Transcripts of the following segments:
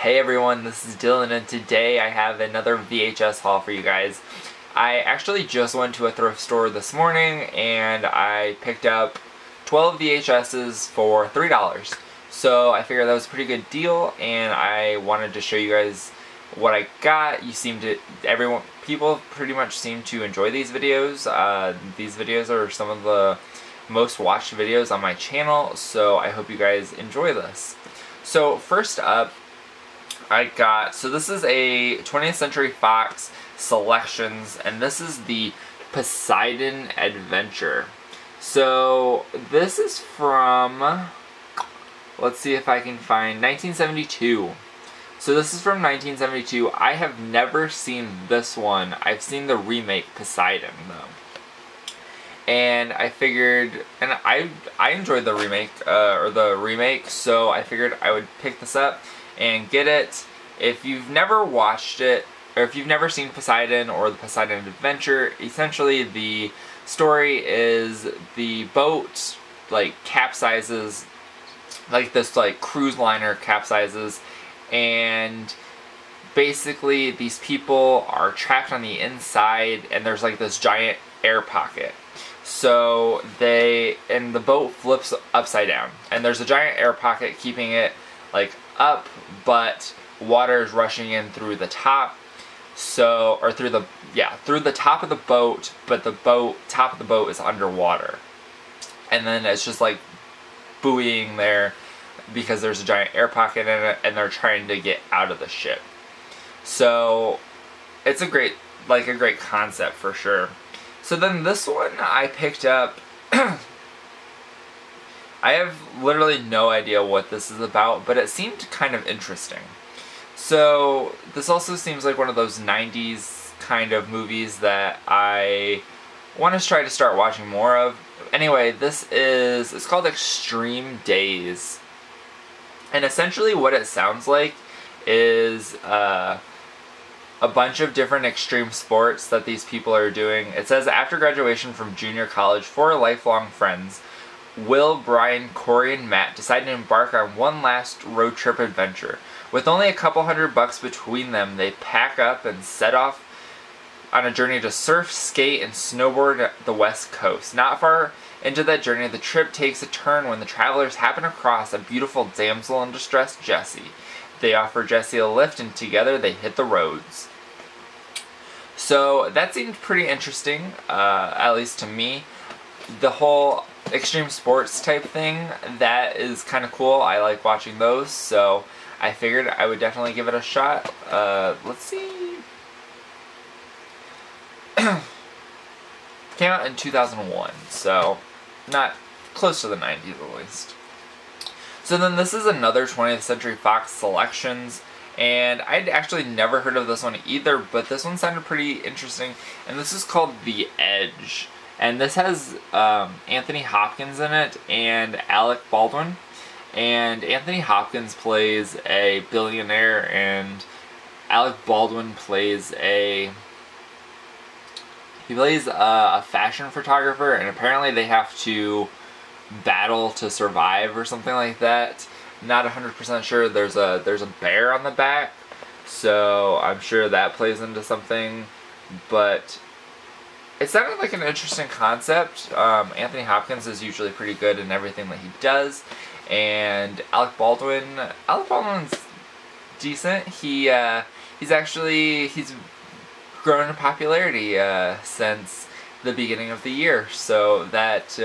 Hey everyone, this is Dylan, and today I have another VHS haul for you guys. I actually just went to a thrift store this morning and I picked up 12 VHSs for $3. So I figured that was a pretty good deal, and I wanted to show you guys what I got. People pretty much seem to enjoy these videos. These videos are some of the most watched videos on my channel, so I hope you guys enjoy this. So first up, this is a 20th Century Fox Selections, and this is the Poseidon Adventure. So this is from, let's see if I can find, 1972. So this is from 1972. I have never seen this one. I've seen the remake Poseidon though. And I figured, and I enjoyed the remake, so I figured I would pick this up and get it. If you've never watched it, or if you've never seen Poseidon or the Poseidon Adventure, essentially the story is the boat capsizes, this cruise liner capsizes, and basically these people are trapped on the inside, and there's this giant air pocket. So the boat flips upside down, and there's a giant air pocket keeping it up, but water is rushing in through the top. Through the top of the boat, but the top of the boat is underwater. And then it's just buoying there because there's a giant air pocket in it, and they're trying to get out of the ship. So it's a great concept for sure. So then this one I picked up. I have literally no idea what this is about, but it seemed kind of interesting. So this also seems like one of those 90s kind of movies that I want to try to start watching more of. Anyway, it's called Extreme Days. And essentially what it sounds like is a bunch of different extreme sports that these people are doing. It says, after graduation from junior college, 4 lifelong friends, Will, Brian, Corey, and Matt, decide to embark on one last road trip adventure. With only a couple $100 between them, they pack up and set off on a journey to surf, skate, and snowboard the West Coast. Not far into that journey, the trip takes a turn when the travelers happen across a beautiful damsel in distress, Jessie. They offer Jessie a lift, and together they hit the roads. So that seemed pretty interesting, at least to me. The whole extreme sports type thing, that is kind of cool. I like watching those, so I figured I would definitely give it a shot. Let's see. Came out in 2001, so not close to the 90s at least. So then this is another 20th Century Fox Selections, and I'd actually never heard of this one either, but this one sounded pretty interesting, and this is called The Edge. And this has Anthony Hopkins in it and Alec Baldwin. And Anthony Hopkins plays a billionaire, and Alec Baldwin plays a fashion photographer, and apparently they have to battle to survive or something like that. Not 100% sure. There's a bear on the back, so I'm sure that plays into something, but it sounded like an interesting concept. Anthony Hopkins is usually pretty good in everything that he does, and Alec Baldwin's decent. He's grown in popularity since the beginning of the year, so that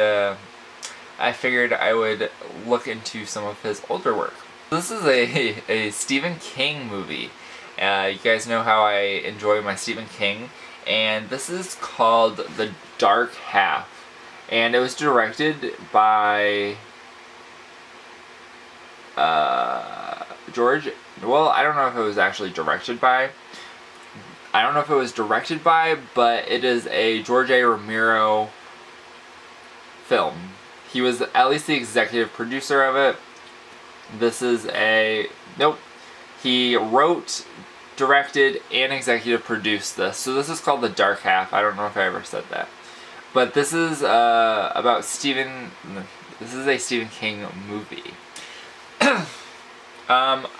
I figured I would look into some of his older work. This is a Stephen King movie. You guys know how I enjoy my Stephen King, and this is called The Dark Half, and it was directed by George. Well, I don't know if it was actually directed by. I don't know if it was directed by, but it is a George A. Romero film. He was at least the executive producer of it. He wrote, directed, and executive produced this. So this is called The Dark Half. I don't know if I ever said that. But this is about This is a Stephen King movie.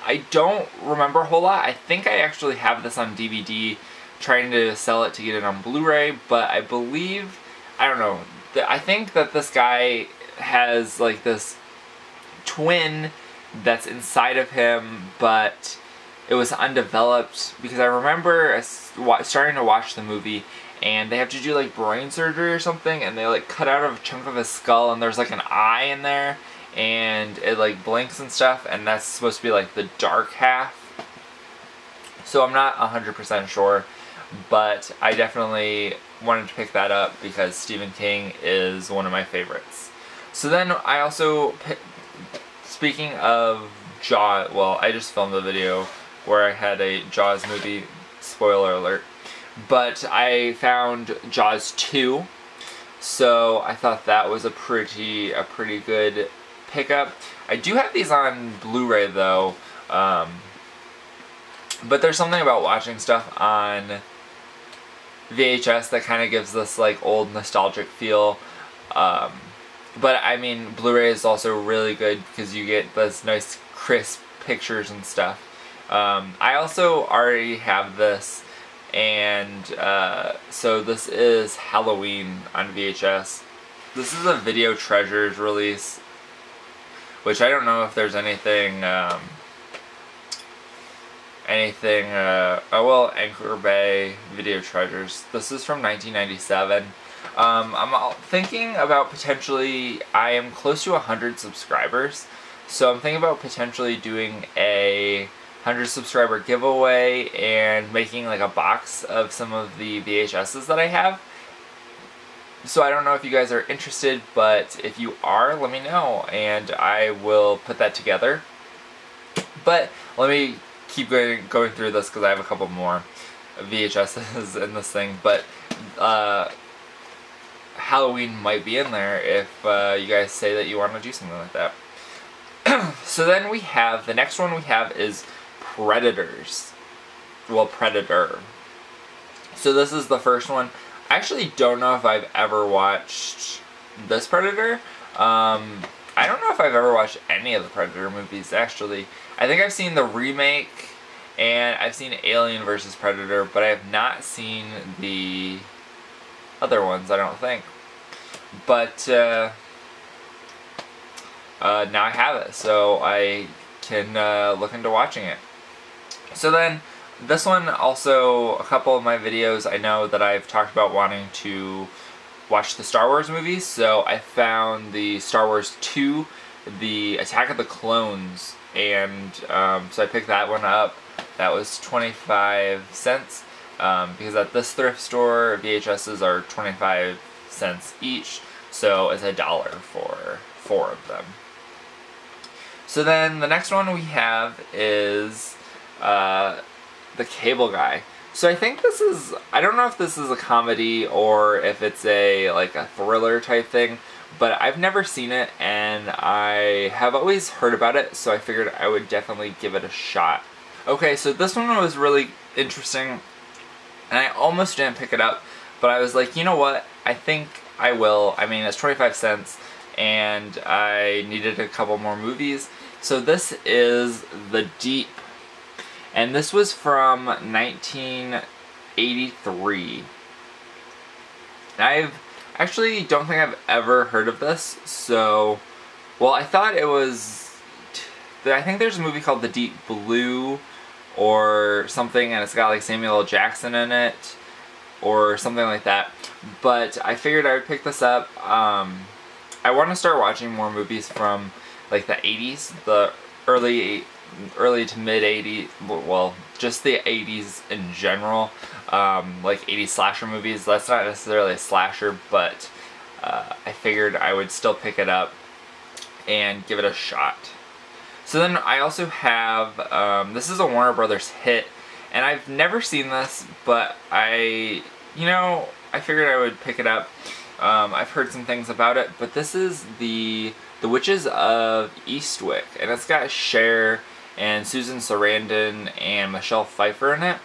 I don't remember a whole lot. I think I actually have this on DVD, trying to sell it to get it on Blu-ray, but I believe, I don't know, I think that this guy has like this twin that's inside of him, but it was undeveloped, because I remember starting to watch the movie and they have to do like brain surgery or something, and they like cut out a chunk of his skull and there's like an eye in there and it like blinks and stuff, and that's supposed to be like the dark half. So I'm not 100% sure, but I definitely wanted to pick that up because Stephen King is one of my favorites. So then I also, speaking of Jaws, well, I just filmed a video where I had a Jaws movie, spoiler alert, but I found Jaws 2, so I thought that was a pretty good pickup. I do have these on Blu-ray though, but there's something about watching stuff on VHS that kind of gives this like old nostalgic feel. But I mean, Blu-ray is also really good because you get this nice crisp pictures and stuff. I also already have this, and so this is Halloween on VHS. This is a Video Treasures release, which I don't know if there's anything, oh well, Anchor Bay Video Treasures. This is from 1997. I'm thinking about potentially, I am close to 100 subscribers, so I'm thinking about potentially doing a 100 subscriber giveaway and making like a box of some of the VHSs that I have. So I don't know if you guys are interested, but if you are, let me know and I will put that together. But let me keep going through this because I have a couple more VHSs in this thing, but Halloween might be in there if you guys say that you want to do something like that. So then we have, the next one we have is Predators. Well, Predator. So this is the first one. I actually don't know if I've ever watched this Predator. I don't know if I've ever watched any of the Predator movies, actually. I think I've seen the remake, and I've seen Alien vs. Predator, but I have not seen the other ones, I don't think. But now I have it, so I can look into watching it. So then, this one also, a couple of my videos, I know that I've talked about wanting to watch the Star Wars movies, so I found the Star Wars 2, the Attack of the Clones, and so I picked that one up. That was 25 cents, because at this thrift store, VHSs are 25 cents each, so it's $1 for 4 of them. So then the next one we have is The Cable Guy. So I think this is, I don't know if this is a comedy or if it's like a thriller type thing, but I've never seen it and I have always heard about it, so I figured I would definitely give it a shot. Okay, so this one was really interesting and I almost didn't pick it up, but I was like, you know what, I think I will. I mean, it's 25 cents and I needed a couple more movies. So this is The Deep, and this was from 1983. I've actually don't think I've ever heard of this, so, well, I thought it was, I think there's a movie called The Deep Blue or something, and it's got like Samuel L. Jackson in it or something like that, but I figured I would pick this up. I want to start watching more movies from like the 80s, the early to mid 80s, well, just the 80s in general, like 80s slasher movies. That's not necessarily a slasher, but I figured I would still pick it up and give it a shot. So then I also have, this is a Warner Brothers hit, and I've never seen this, but I figured I would pick it up. I've heard some things about it, but this is the Witches of Eastwick, and it's got Cher and Susan Sarandon and Michelle Pfeiffer in it.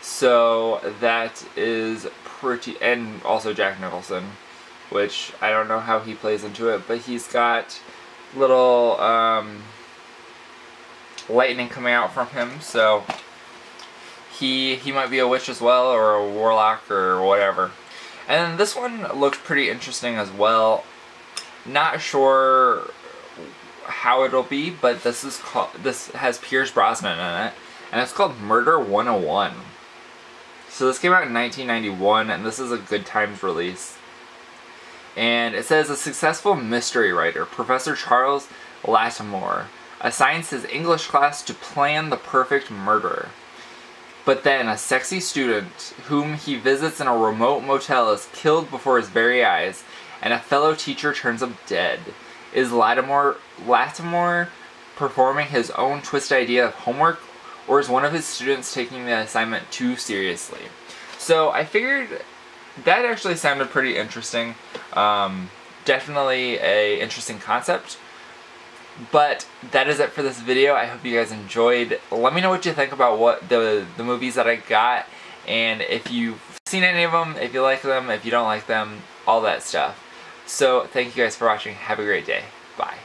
So that is pretty, and also Jack Nicholson, which I don't know how he plays into it, but he's got little lightning coming out from him, so he might be a witch as well, or a warlock, or whatever. And then this one looked pretty interesting as well. Not sure how it'll be, but this has Pierce Brosnan in it, and it's called Murder 101. So this came out in 1991, and this is a Good Times release. And it says, a successful mystery writer, Professor Charles Lattimore, assigns his English class to plan the perfect murder. But then a sexy student whom he visits in a remote motel is killed before his very eyes, and a fellow teacher turns up dead. Is Lattimore performing his own twisted idea of homework, or is one of his students taking the assignment too seriously? So I figured that actually sounded pretty interesting. Definitely a interesting concept. But that is it for this video. I hope you guys enjoyed. Let me know what you think about what the movies that I got, and if you've seen any of them, if you like them, if you don't like them, all that stuff. So thank you guys for watching. Have a great day. Bye.